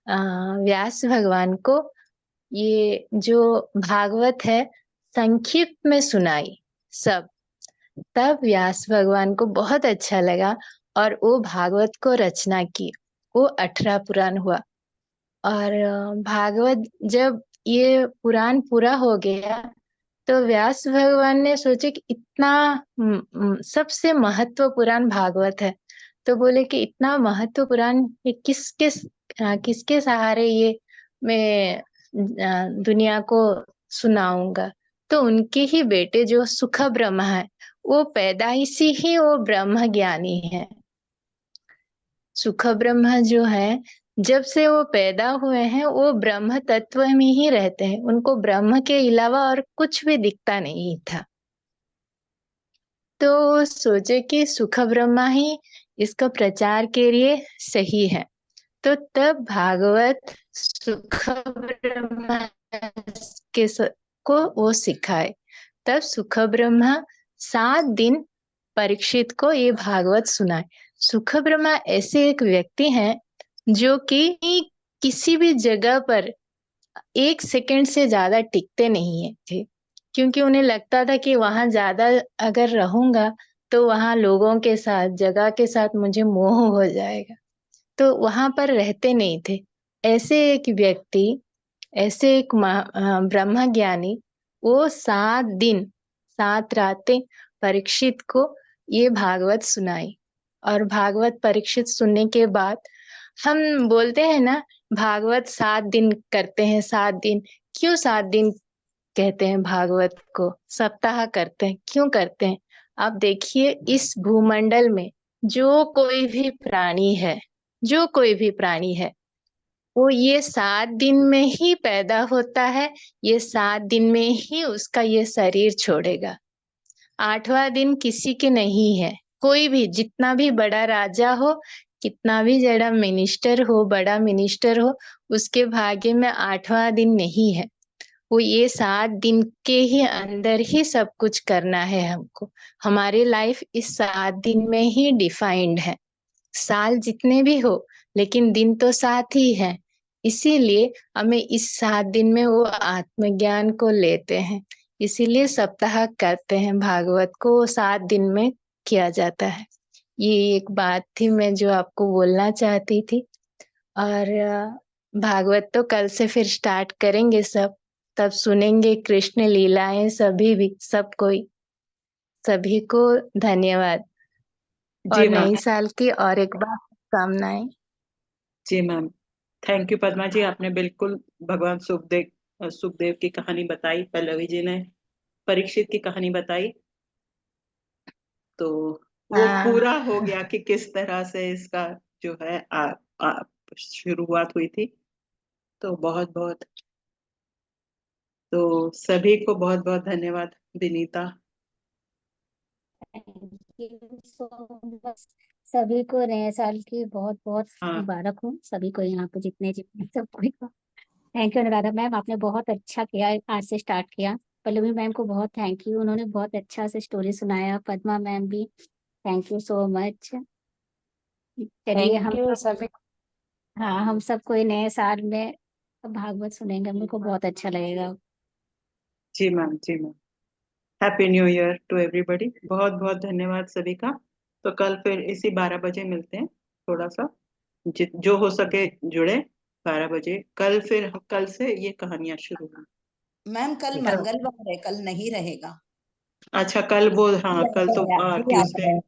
व्यास भगवान को ये जो भागवत है संक्षिप्त में सुनाई सब। तब व्यास भगवान को बहुत अच्छा लगा और वो भागवत को रचना की। वो 18 पुराण हुआ। और भागवत जब ये पुराण पूरा हो गया तो व्यास भगवान ने सोचे कि इतना सबसे महत्व पुराण भागवत है, तो बोले कि इतना महत्व पुराण ये किसके सहारे ये मैं दुनिया को सुनाऊंगा। तो उनके ही बेटे जो सुख ब्रह्मा है, वो पैदाइशी ही वो ब्रह्म ज्ञानी है। सुख ब्रह्म जो है, जब से वो पैदा हुए हैं वो ब्रह्म तत्व में ही रहते हैं, उनको ब्रह्म के अलावा और कुछ भी दिखता नहीं था। तो सोचे कि सुख ब्रह्मा ही इसका प्रचार के लिए सही है। तो तब भागवत सुख ब्रह्मा को वो सिखाए। तब सुख ब्रह्मा 7 दिन परीक्षित को ये भागवत सुनाए। सुख ब्रह्मा ऐसे एक व्यक्ति हैं जो कि किसी भी जगह पर 1 सेकंड से ज्यादा टिकते नहीं थे, क्योंकि उन्हें लगता था कि वहां ज्यादा अगर रहूंगा तो वहां लोगों के साथ, जगह के साथ मुझे मोह हो जाएगा, तो वहां पर रहते नहीं थे। ऐसे एक व्यक्ति, ऐसे एक ब्रह्म ज्ञानी, वो 7 दिन 7 रातें परीक्षित को ये भागवत सुनाई। और भागवत परीक्षित सुनने के बाद हम बोलते हैं ना, भागवत 7 दिन करते हैं, 7 दिन। क्यों 7 दिन कहते हैं भागवत को? सप्ताह करते हैं, क्यों करते हैं? आप देखिए, इस भूमंडल में जो कोई भी प्राणी है, जो कोई भी प्राणी है, वो ये 7 दिन में ही पैदा होता है, ये 7 दिन में ही उसका ये शरीर छोड़ेगा। 8वां दिन किसी के नहीं है। कोई भी, जितना भी बड़ा राजा हो, कितना भी बड़ा मिनिस्टर हो, बड़ा मिनिस्टर हो, उसके भाग्य में 8वां दिन नहीं है। वो ये 7 दिन के ही अंदर ही सब कुछ करना है हमको। हमारी लाइफ इस 7 दिन में ही डिफाइंड है। साल जितने भी हो, लेकिन दिन तो 7 ही है। इसीलिए हमें इस 7 दिन में वो आत्मज्ञान को लेते हैं। इसीलिए सप्ताह करते हैं, भागवत को 7 दिन में किया जाता है। ये एक बात थी मैं जो आपको बोलना चाहती थी। और भागवत तो कल से फिर स्टार्ट करेंगे सब, तब सुनेंगे कृष्ण लीलाएं, सभी भी, सब कोई। सभी को धन्यवाद और जी मैम। नई साल की और एक बार शुभकामनाएं। जी मैम, थैंक यू पद्मा जी, आपने बिल्कुल भगवान सुखदेव की कहानी बताई, पल्लवी जी ने परीक्षित की कहानी बताई, तो वो पूरा हो गया कि किस तरह से इसका जो है शुरुआत हुई थी। तो बहुत बहुत, तो सभी को बहुत बहुत धन्यवाद। Vinita. Thank you so much. सभी को नए साल की बहुत बहुत हाँ मुबारक हो, सभी को, यहाँ पे जितने जितने सबको। थैंक यू अनुराधा मैम, आपने बहुत अच्छा किया, आज से स्टार्ट किया। पल्लवी मैम को बहुत थैंक यू, उन्होंने बहुत अच्छा से स्टोरी सुनाया। पद्मा मैम भी थैंक यू सो मच। चलिए थैंक हम यू सब, सभी। हाँ हम सब कोई नए साल में भागवत सुनेंगे, हमको बहुत अच्छा लगेगा। जी मैम, जी ma'am. Happy new year to everybody. बहुत बहुत धन्यवाद सभी का। तो कल फिर इसी 12 बजे मिलते हैं। थोड़ा सा जो हो सके जुड़े 12 बजे। कल फिर कल से ये कहानियां शुरू होंगी। मैम कल ठीक है। मंगलवार है, कल नहीं रहेगा। अच्छा, कल वो, हाँ कल तो याद ट्यूसडे। है।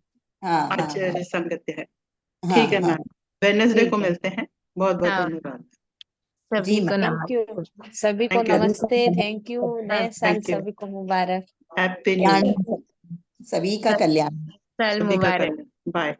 हाँ हाँ हाँ अच्छा, संगत है। हाँ ठीक है हाँ। मैम, वेडनेसडे को ठीक है। मिलते हैं। बहुत बहुत हाँ। धन्यवाद। सभी को मैम। थैंक यू, नमस्ते। सभी को Thank you. नमस्ते, थैंक यू, नए साल Thank you. सभी को मुबारक। Happy New Year. सभी का कल्याण। साल सभी का मुबारक। कल्याण। बाय।